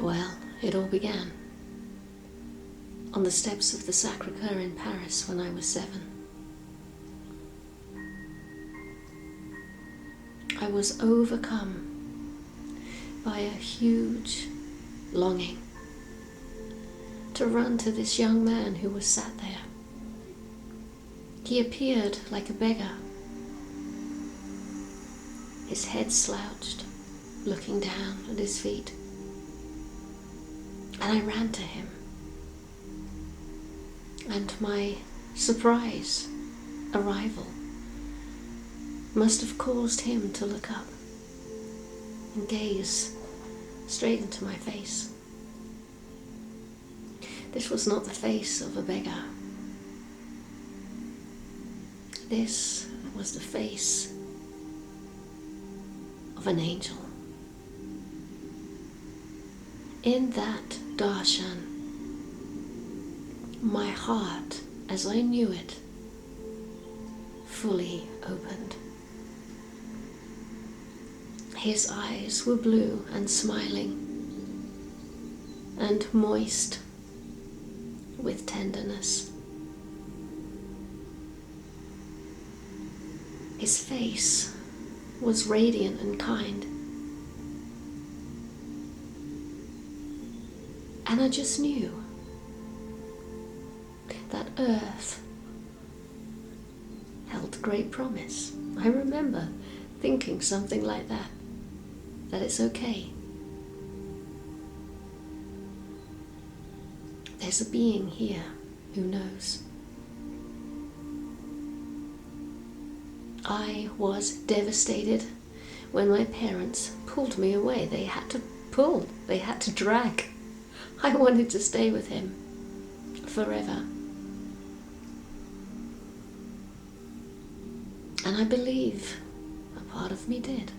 Well, it all began on the steps of the Sacré-Cœur in Paris when I was 7. I was overcome by a huge longing to run to this young man who was sat there. He appeared like a beggar, his head slouched, looking down at his feet. And I ran to him. And my surprise arrival must have caused him to look up and gaze straight into my face. This was not the face of a beggar. This was the face of an angel. In that darshan, my heart, as I knew it, fully opened. His eyes were blue and smiling, and moist with tenderness. His face was radiant and kind. And I just knew that Earth held great promise. I remember thinking something like that it's okay. There's a being here who knows. I was devastated when my parents pulled me away. They had to pull, they had to drag. I wanted to stay with him forever. And I believe a part of me did.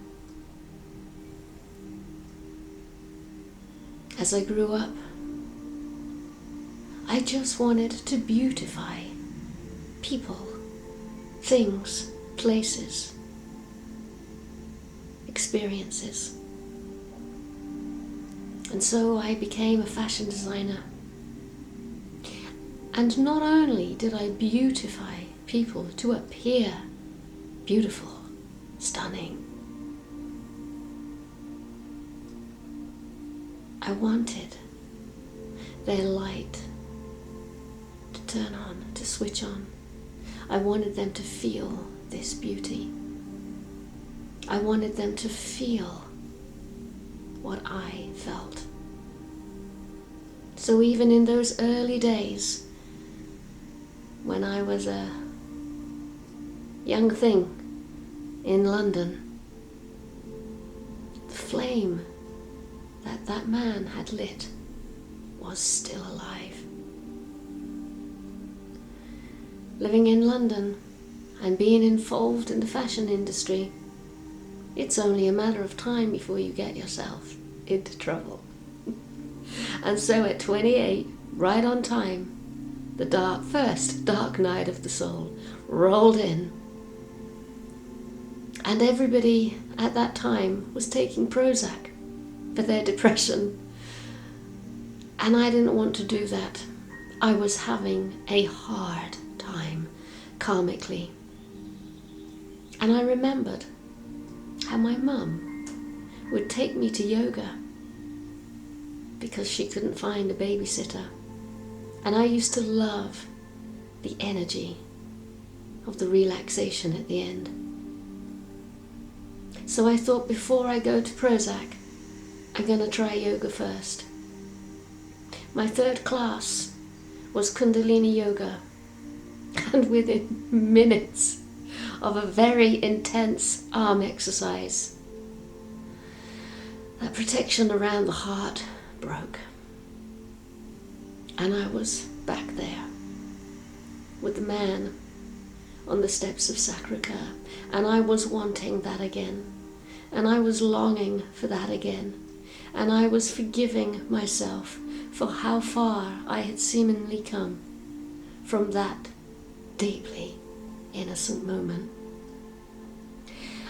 As I grew up, I just wanted to beautify people, things, places, experiences. And so I became a fashion designer. And not only did I beautify people to appear beautiful, stunning, I wanted their light to turn on, to switch on. I wanted them to feel this beauty. I wanted them to feel what I felt. So even in those early days, when I was a young thing in London, the flame that man had lit was still alive. Living in London and being involved in the fashion industry, it's only a matter of time before you get yourself into trouble. And so at 28, right on time, the first dark night of the soul rolled in. And everybody at that time was taking Prozac for their depression. And I didn't want to do that. I was having a hard time karmically. And I remembered how my mum would take me to yoga because she couldn't find a babysitter. And I used to love the energy of the relaxation at the end. So I thought, before I go to Prozac, I'm going to try yoga first. My third class was Kundalini yoga, and within minutes of a very intense arm exercise, that protection around the heart broke. And I was back there with the man on the steps of Sacré-Cœur, and I was wanting that again, and I was longing for that again, and I was forgiving myself for how far I had seemingly come from that deeply innocent moment.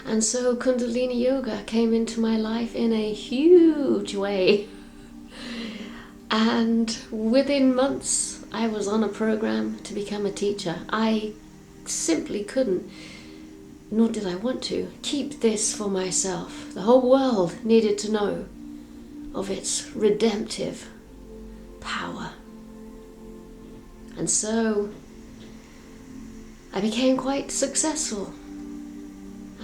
And so Kundalini yoga came into my life in a huge way. And within months, I was on a program to become a teacher. I simply couldn't, nor did I want to, keep this for myself. The whole world needed to know of its redemptive power. And so I became quite successful.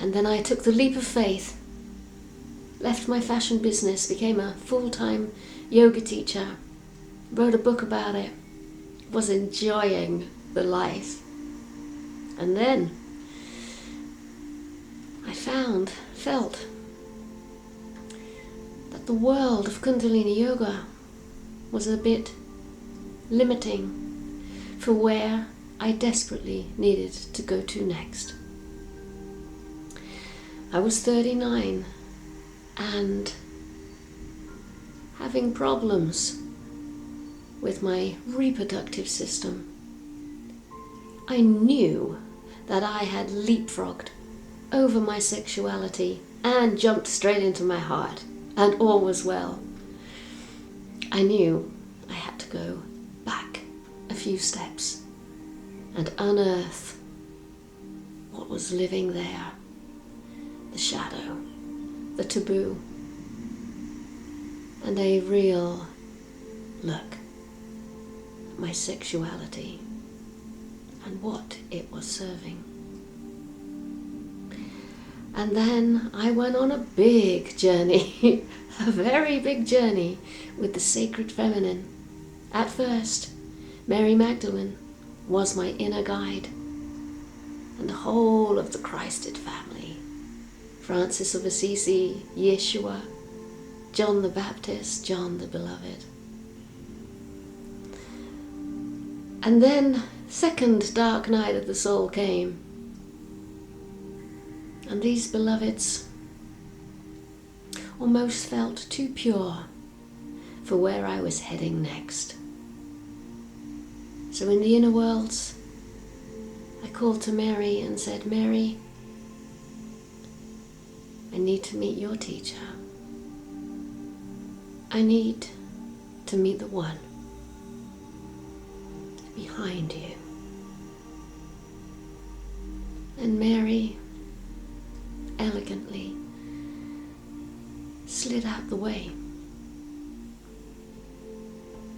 And then I took the leap of faith, left my fashion business, became a full-time yoga teacher, wrote a book about it, was enjoying the life. And then I felt that the world of Kundalini yoga was a bit limiting for where I desperately needed to go to next. I was 39 and having problems with my reproductive system. I knew that I had leapfrogged over my sexuality and jumped straight into my heart, and all was well. I knew I had to go back a few steps and unearth what was living there, the shadow, the taboo, and a real look at my sexuality and what it was serving. And then I went on a big journey, a very big journey with the sacred feminine. At first, Mary Magdalene was my inner guide, and the whole of the Christed family, Francis of Assisi, Yeshua, John the Baptist, John the Beloved. And then second dark night of the soul came, and these beloveds almost felt too pure for where I was heading next. So in the inner worlds, I called to Mary and said, Mary, I need to meet your teacher. I need to meet the one behind you. And Mary elegantly slid out the way.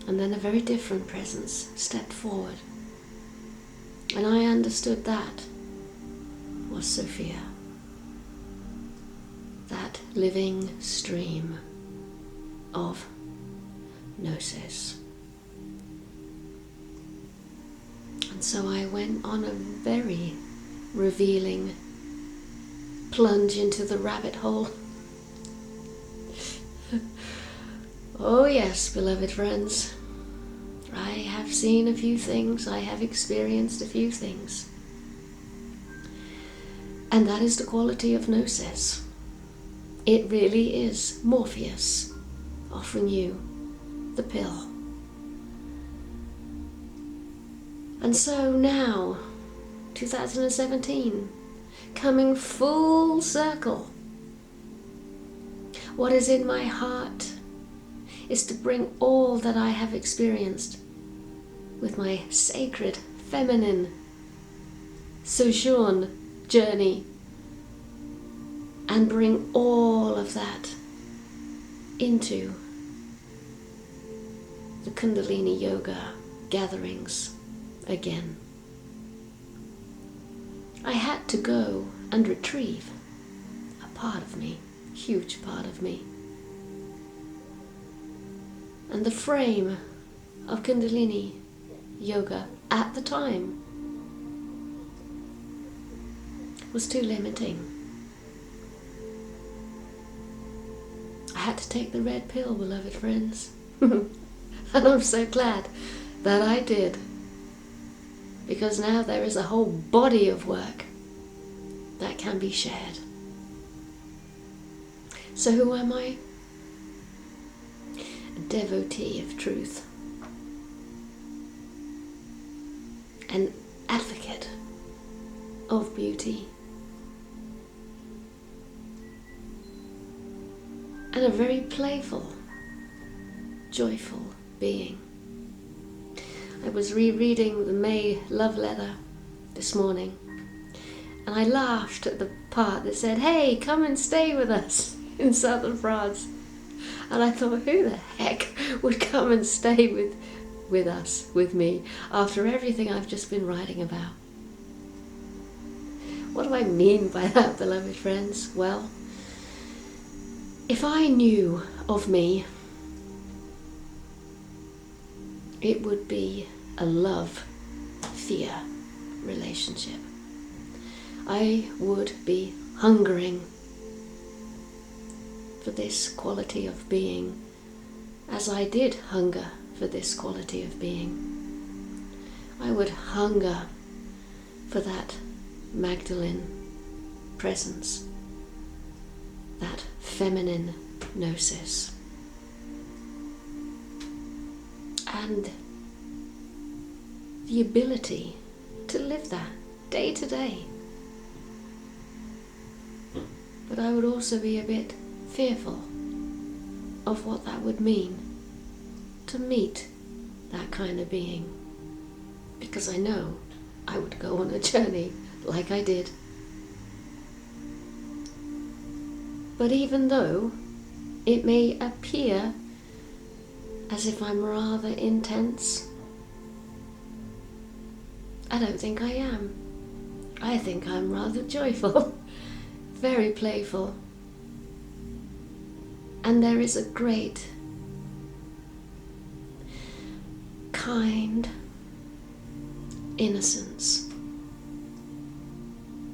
And then a very different presence stepped forward. And I understood that was Sophia, that living stream of gnosis. And so I went on a very revealing plunge into the rabbit hole. Oh yes, beloved friends, I have seen a few things, I have experienced a few things. And that is the quality of gnosis. It really is Morpheus offering you the pill. And so now, 2017, coming full circle, what is in my heart is to bring all that I have experienced with my sacred feminine sojourn journey, and bring all of that into the Kundalini yoga gatherings again. I had to go and retrieve a part of me, huge part of me. And the frame of Kundalini yoga at the time was too limiting. I had to take the red pill, beloved friends. And I'm so glad that I did, because now there is a whole body of work that can be shared. So who am I? A devotee of truth, an advocate of beauty, and a very playful, joyful being. I was rereading the May love letter this morning, and I laughed at the part that said, "Hey, come and stay with us in southern France." And I thought, who the heck would come and stay with me, after everything I've just been writing about? What do I mean by that, beloved friends? Well, if I knew of me, it would be a love-fear relationship. I would be hungering for this quality of being, as I did hunger for this quality of being. I would hunger for that Magdalene presence, that feminine gnosis, and the ability to live that day to day. But I would also be a bit fearful of what that would mean to meet that kind of being, because I know I would go on a journey like I did. But even though it may appear as if I'm rather intense, I don't think I am. I think I'm rather joyful, very playful. And there is a great, kind innocence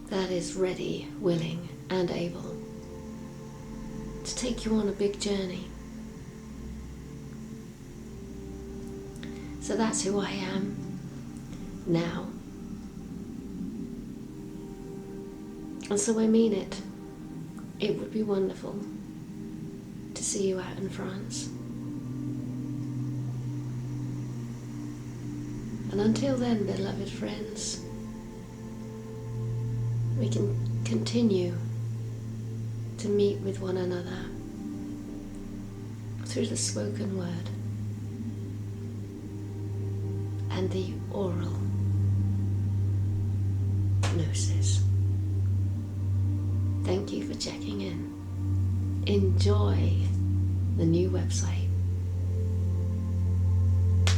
that is ready, willing, and able to take you on a big journey. So that's who I am now. And so I mean it. It would be wonderful to see you out in France. And until then, beloved friends, we can continue to meet with one another through the spoken word and the oral gnosis. Thank you for checking in. Enjoy the new website.